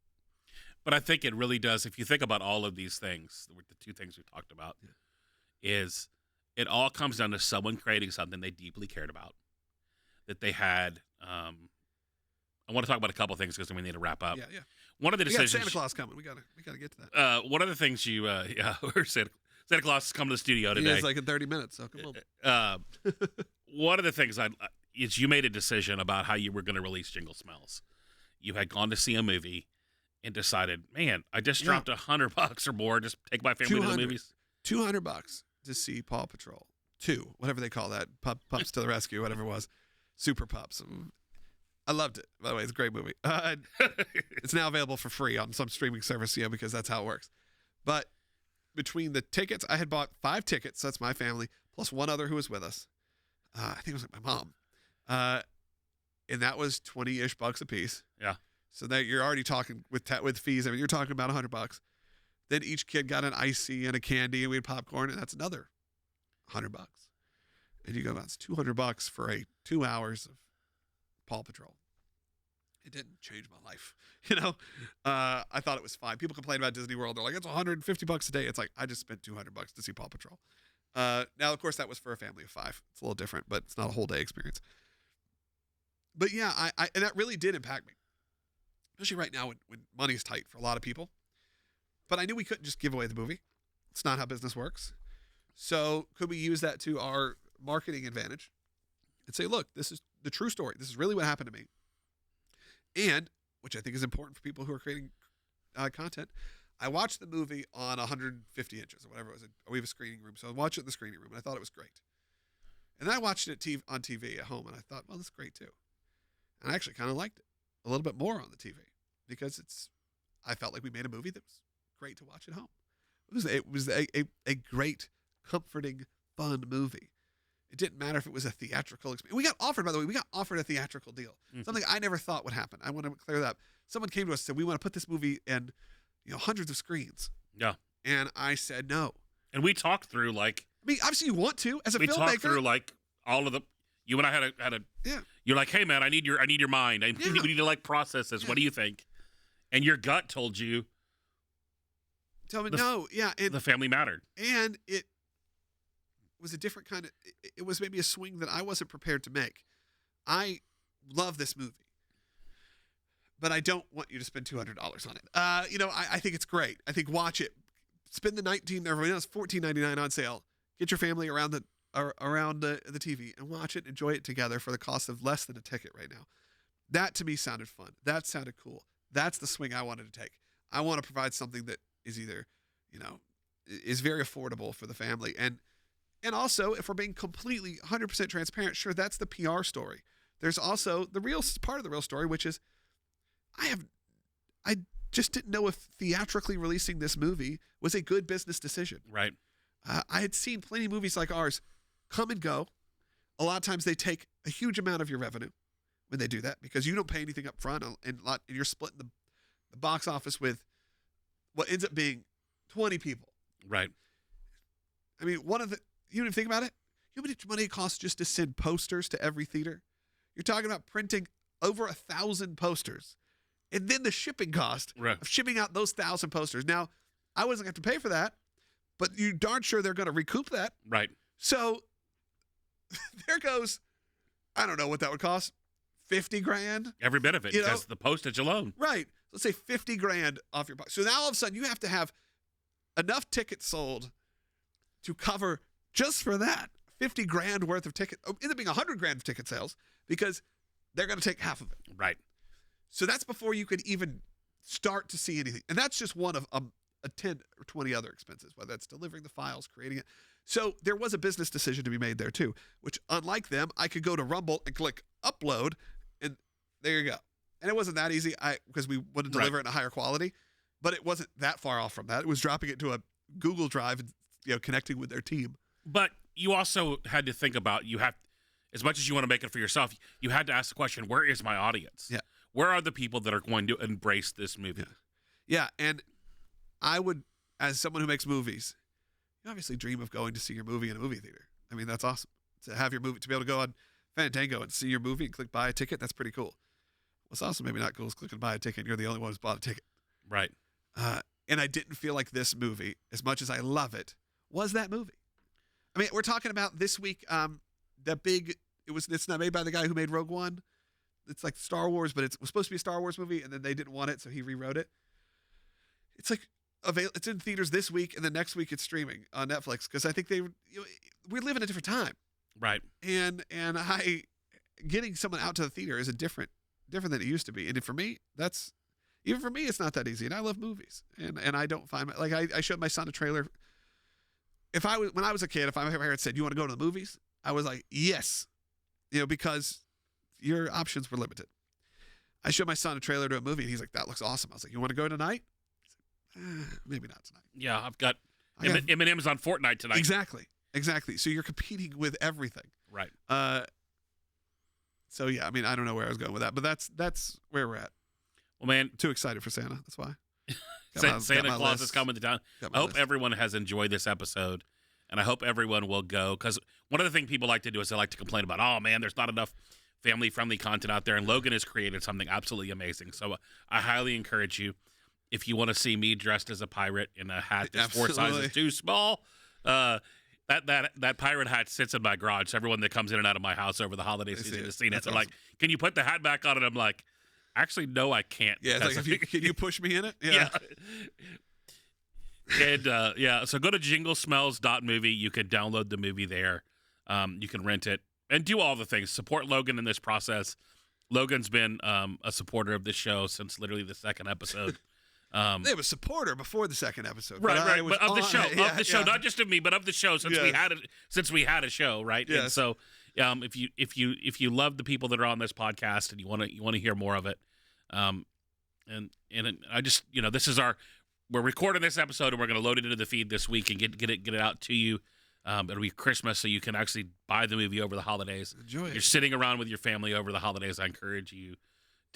But I think it really does. If you think about all of these things, the two things we talked about, is it all comes down to someone creating something they deeply cared about, that they had. I want to talk about a couple of things because we need to wrap up. Yeah. One of the decisions. Santa Claus coming. We gotta get to that. One of the things Santa Claus is coming to the studio today. It's in 30 minutes. So come on. One of the things is you made a decision about how you were going to release Jingle Smells. You had gone to see a movie and decided, man, I just dropped $100 or more. Just take my family to the movies. $200 to see Paw Patrol 2, whatever they call that. Pups to the Rescue, whatever it was. Super Pups. I loved it. By the way, it's a great movie. It's now available for free on some streaming service, because that's how it works. But between the tickets, I had bought 5 tickets. That's my family, plus one other who was with us. I think it was my mom. And that was $20-ish a piece. Yeah. So that you're already talking with fees. I mean, you're talking about $100. Then each kid got an icy and a candy, and we had popcorn, and that's another $100. And you go, that's $200 for 2 hours of Paw Patrol. It didn't change my life. I thought it was fine. People complain about Disney World. They're like, it's $150 a day. It's like, I just spent $200 to see Paw Patrol. Now, of course, that was for a family of 5. It's a little different, but it's not a whole day experience. But yeah, and that really did impact me, especially right now when money's tight for a lot of people. But I knew we couldn't just give away the movie. It's not how business works. So could we use that to our marketing advantage and say, look, this is the true story. This is really what happened to me. And, which I think is important for people who are creating content, I watched the movie on 150 inches or whatever it was. We have a screening room, so I watched it in the screening room, and I thought it was great. And then I watched it on TV at home, and I thought, well, this is great too. And I actually kind of liked it a little bit more on the TV because I felt like we made a movie that was great to watch at home. It was a great, comforting, fun movie. It didn't matter if it was a theatrical experience. We got offered, by the way, a theatrical deal. Mm-hmm. Something I never thought would happen. I want to clear that up. Someone came to us and said, we want to put this movie in, hundreds of screens. Yeah. And I said no. And we talked through obviously you want to as a filmmaker. We talked through all of the. You and I had a. Yeah. You're like, hey man, I need your mind. We need to process this. Yeah. What do you think? And your gut told you. Tell me no. Yeah. The family mattered. And it was a different kind of. It was maybe a swing that I wasn't prepared to make. I love this movie. But I don't want you to spend $200 on it. I think it's great. I think watch it. Spend the it's $14.99 on sale. Get your family around the TV and watch it. Enjoy it together for the cost of less than a ticket right now. That to me sounded fun. That sounded cool. That's the swing I wanted to take. I want to provide something that is either, is very affordable for the family. And also, if we're being completely 100% transparent, sure, that's the PR story. There's also the real part of the real story, which is I just didn't know if theatrically releasing this movie was a good business decision. Right. I had seen plenty of movies like ours come and go. A lot of times they take a huge amount of your revenue when they do that because you don't pay anything up front and you're splitting the box office with what ends up being 20 people. Right. I mean, you didn't think about it? You know how much money it costs just to send posters to every theater? You're talking about printing over 1,000 posters. And then the shipping cost of shipping out those 1,000 posters. Now, I wasn't going to pay for that, but you darn sure they're going to recoup that. Right. So there goes, I don't know what that would cost, $50,000. Every bit of it, because the postage alone. Right. Let's say $50,000 off your pocket. So now all of a sudden you have to have enough tickets sold to cover just for that $50,000 worth of tickets. End up being $100,000 of ticket sales because they're going to take half of it. Right. So that's before you could even start to see anything. And that's just one of a 10 or 20 other expenses, whether that's delivering the files, creating it. So there was a business decision to be made there too, which unlike them, I could go to Rumble and click upload and there you go. And it wasn't that easy because we wanted to deliver it in a higher quality, but it wasn't that far off from that. It was dropping it to a Google Drive and connecting with their team. But you also had to think about, as much as you want to make it for yourself, you had to ask the question, where is my audience? Yeah. Where are the people that are going to embrace this movie? Yeah, and I would, as someone who makes movies, you obviously dream of going to see your movie in a movie theater. I mean, that's awesome. To have your movie, to be able to go on Fandango and see your movie and click buy a ticket, that's pretty cool. What's also maybe not cool is clicking buy a ticket and you're the only one who's bought a ticket. Right. And I didn't feel like this movie, as much as I love it, was that movie. I mean, we're talking about this week, it's not made by the guy who made Rogue One. It's like Star Wars, but it was supposed to be a Star Wars movie, and then they didn't want it, so he rewrote it. It's like it's in theaters this week, and then next week it's streaming on Netflix because I think we live in a different time, right? And getting someone out to the theater is different than it used to be. And for me, it's not that easy. And I love movies, and I don't find I showed my son a trailer. When I was a kid, if my parents said, "You want to go to the movies?" I was like, "Yes," because your options were limited. I showed my son a trailer to a movie, and he's like, "That looks awesome." I was like, "You want to go tonight?" Maybe not tonight. Yeah, I've got M&M's on Fortnite tonight. Exactly. So you're competing with everything. Right. So yeah, I mean, I don't know where I was going with that, but that's where we're at. Well, man, too excited for Santa. That's why. Santa Claus is coming to town. I hope everyone has enjoyed this episode, and I hope everyone will go, because one of the things people like to do is they like to complain about, oh man, there's not enough family-friendly content out there, and Logan has created something absolutely amazing. So I highly encourage you, if you want to see me dressed as a pirate in a hat that's 4 sizes too small, that pirate hat sits in my garage. So everyone that comes in and out of my house over the holiday season has seen it. They're awesome. Like, can you put the hat back on? And I'm like, actually, no, I can't. Yeah, it's like, can you push me in it? Yeah. And so go to jinglesmells.movie. You can download the movie there. You can rent it and do all the things. Support Logan in this process. Logan's been a supporter of this show since literally the second episode. They have a supporter before the second episode. Right. But of the show, yeah. not just of me, but of the show, since we had a show, right? Yes. And so, if you love the people that are on this podcast and you want to hear more of it, I just, this is we're recording this episode and we're going to load it into the feed this week and get it out to you. It'll be Christmas, so you can actually buy the movie over the holidays. Enjoy it. You're sitting around with your family over the holidays. I encourage you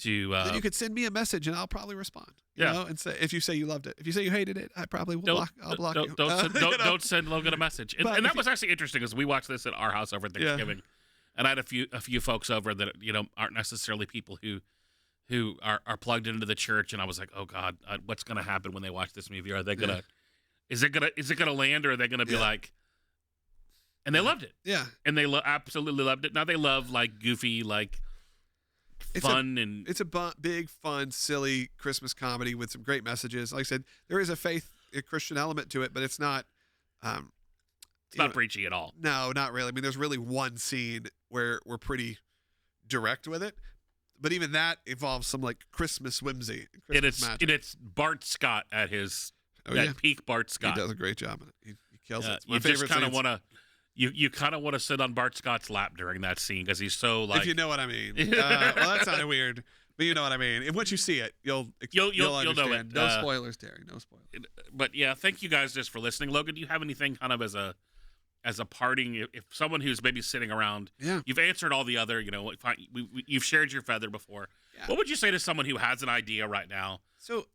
to. Then you could send me a message and I'll probably respond. You Yeah. know, and say if you say you loved it. If you say you hated it, I probably will I'll block you. Don't send Logan a message. And that was actually interesting because we watched this at our house over Thanksgiving, and I had a few folks over that aren't necessarily people who are plugged into the church, and I was like, oh God, what's going to happen when they watch this movie? Are they gonna? Is it gonna land, or are they gonna be like? And they loved it. Yeah. And they absolutely loved it. Now they love like goofy, like fun It's a big, fun, silly Christmas comedy with some great messages. Like I said, there is a Christian element to it, but it's not. It's not preachy at all. No, not really. I mean, there's really one scene where we're pretty direct with it, but even that involves some like Christmas whimsy. Magic. It's Bart Scott at his peak. Bart Scott. He does a great job in it. He kills it. It's my you favorite. Just kind of want to. You kind of want to sit on Bart Scott's lap during that scene because he's so like. If you know what I mean. Well, that sounded weird, but you know what I mean. And once you see it, you'll understand. Know it. No spoilers, Terry. No spoilers. But yeah, thank you guys just for listening. Logan, do you have anything kind of as a parting? If someone who's maybe sitting around, you've answered all the other, you've shared your feather before. Yeah. What would you say to someone who has an idea right now?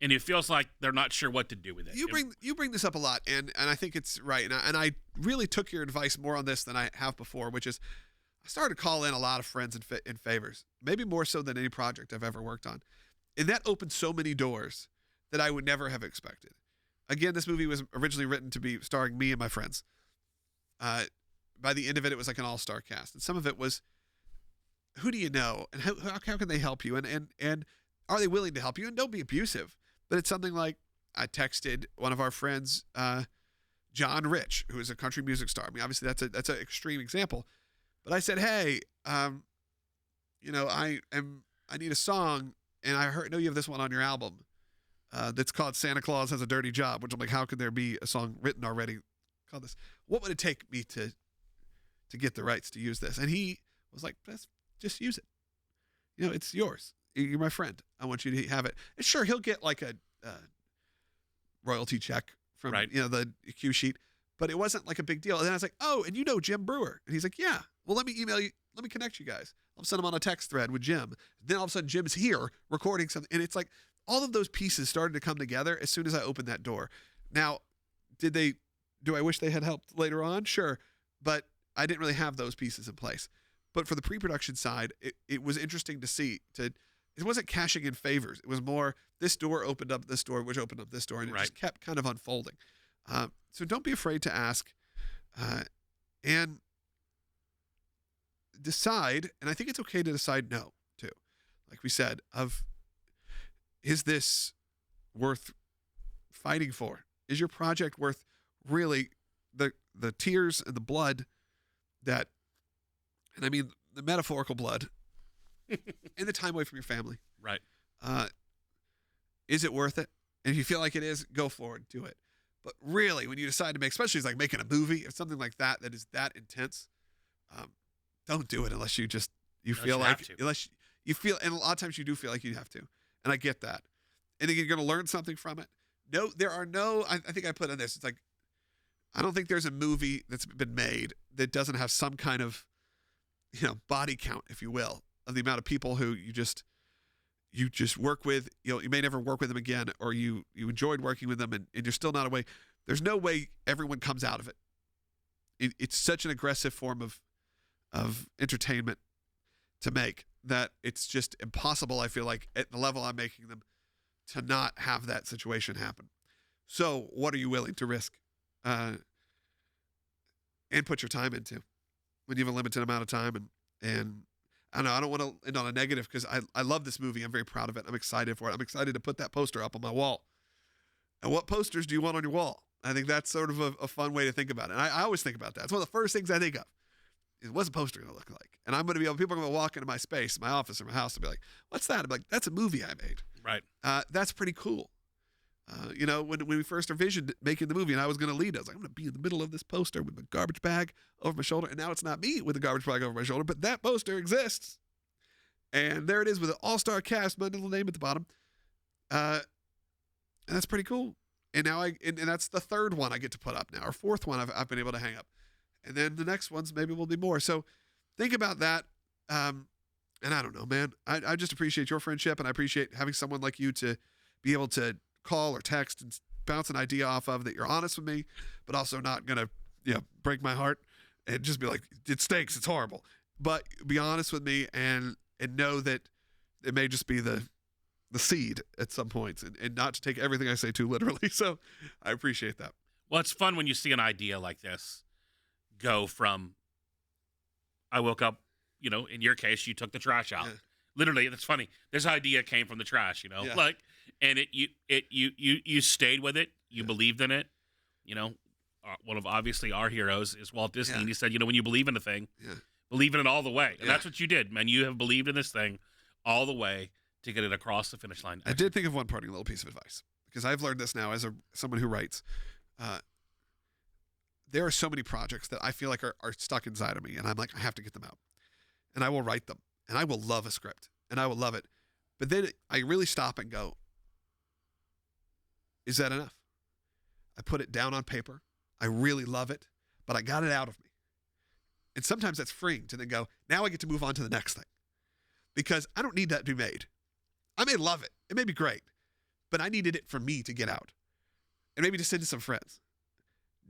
And it feels like they're not sure what to do with it. You bring this up a lot, and I think it's right. And I really took your advice more on this than I have before, which is I started to call in a lot of friends in favors, maybe more so than any project I've ever worked on. And that opened so many doors that I would never have expected. Again, this movie was originally written to be starring me and my friends. By the end of it, it was like an all-star cast. And some of it was, who do you know? And how can they help you? And are they willing to help you? And don't be abusive. But it's something like I texted one of our friends, John Rich, who is a country music star. I mean, obviously that's an extreme example. But I said, hey, I need a song, and I know you have this one on your album that's called Santa Claus Has a Dirty Job, which I'm like, how could there be a song written already called this? What would it take me to get the rights to use this? And he was like, just use it. It's yours. You're my friend. I want you to have it. And sure, he'll get like a royalty check from the cue sheet, but it wasn't like a big deal. And then I was like, oh, and Jim Brewer? And he's like, yeah. Well, let me email you. Let me connect you guys. I'll send him on a text thread with Jim. Then all of a sudden, Jim's here recording something, and it's like all of those pieces started to come together as soon as I opened that door. Now, do I wish they had helped later on? Sure, but I didn't really have those pieces in place. But for the pre-production side, it was interesting to see. It wasn't cashing in favors. It was more this door opened up this door, which opened up this door, and it just kept kind of unfolding. So don't be afraid to ask, and decide. And I think it's okay to decide no too. Like we said, is this worth fighting for? Is your project worth really the tears and the blood that, and I mean the metaphorical blood, and the time away from your family? Right. Is it worth it? And if you feel like it is, go forward, do it. But really, when you decide to make, especially it's like making a movie, if something like that is that intense, don't do it unless you feel like, unless you feel, and a lot of times you do feel like you have to. And I get that. And then you're going to learn something from it. No, there are no, I think I put on this, it's like, I don't think there's a movie that's been made that doesn't have some kind of, body count, if you will, of the amount of people who you just work with. You may never work with them again, or you enjoyed working with them, and you're still not away. There's no way everyone comes out of it. It's such an aggressive form of entertainment to make that it's just impossible, I feel like, at the level I'm making them, to not have that situation happen. So what are you willing to risk and put your time into when you have a limited amount of time? And I don't know, I don't want to end on a negative, because I love this movie. I'm very proud of it. I'm excited for it. I'm excited to put that poster up on my wall. And what posters do you want on your wall? I think that's sort of a fun way to think about it. And I always think about that. It's one of the first things I think of is, what's a poster going to look like? And I'm going to be able, people are going to walk into my space, my office or my house, and be like, what's that? I'm like, that's a movie I made. Right. That's pretty cool. When we first envisioned making the movie and I was going to lead, I was like, I'm going to be in the middle of this poster with a garbage bag over my shoulder. And now it's not me with a garbage bag over my shoulder, but that poster exists. And there it is with an all-star cast, my little name at the bottom. And that's pretty cool. And now and that's the third one I get to put up now, or fourth one I've been able to hang up. And then the next ones maybe will be more. So think about that. And I don't know, man. I just appreciate your friendship, and I appreciate having someone like you to be able to call or text and bounce an idea off of, that you're honest with me, but also not going to break my heart and just be like, it stinks, it's horrible. But be honest with me and know that it may just be the seed at some points, and not to take everything I say too literally. So I appreciate that. Well, it's fun when you see an idea like this go from, I woke up, in your case, you took the trash out. Yeah. Literally, that's funny. This idea came from the trash, Yeah. And you stayed with it. You believed in it. One of obviously our heroes is Walt Disney. Yeah. And he said, when you believe in a thing, Yeah. believe in it all the way. And Yeah. that's what you did, man. You have believed in this thing all the way to get it across the finish line. I did think of one parting little piece of advice, because I've learned this now as someone who writes. There are so many projects that I feel like are stuck inside of me, and I'm like, I have to get them out. And I will write them, and I will love a script, and I will love it. But then I really stop and go, is that enough? I put it down on paper. I really love it, but I got it out of me. And sometimes that's freeing to then go, now I get to move on to the next thing, because I don't need that to be made. I may love it. It may be great, but I needed it for me to get out and maybe to send to some friends.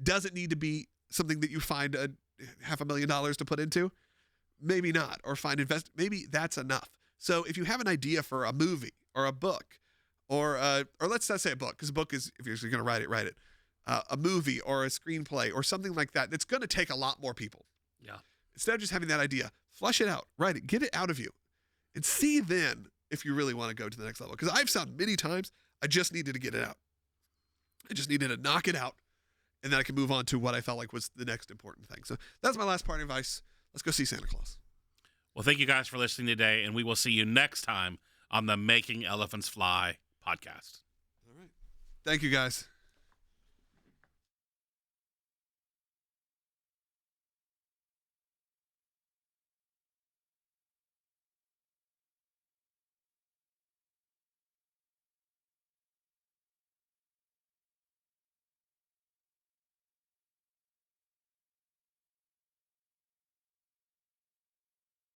Does it need to be something that you find $500,000 to put into? Maybe not. Or find maybe that's enough. So if you have an idea for a movie or a book, or let's not say a book, because a book is, if you're going to write it. A movie or a screenplay or something like that, that's going to take a lot more people. Yeah. Instead of just having that idea, flush it out, write it, get it out of you, and see then if you really want to go to the next level. Because I've found many times I just needed to get it out. I just needed to knock it out, and then I can move on to what I felt like was the next important thing. So that's my last parting advice. Let's go see Santa Claus. Well, thank you guys for listening today, and we will see you next time on the Making Elephants Fly podcast. All right. Thank you, guys.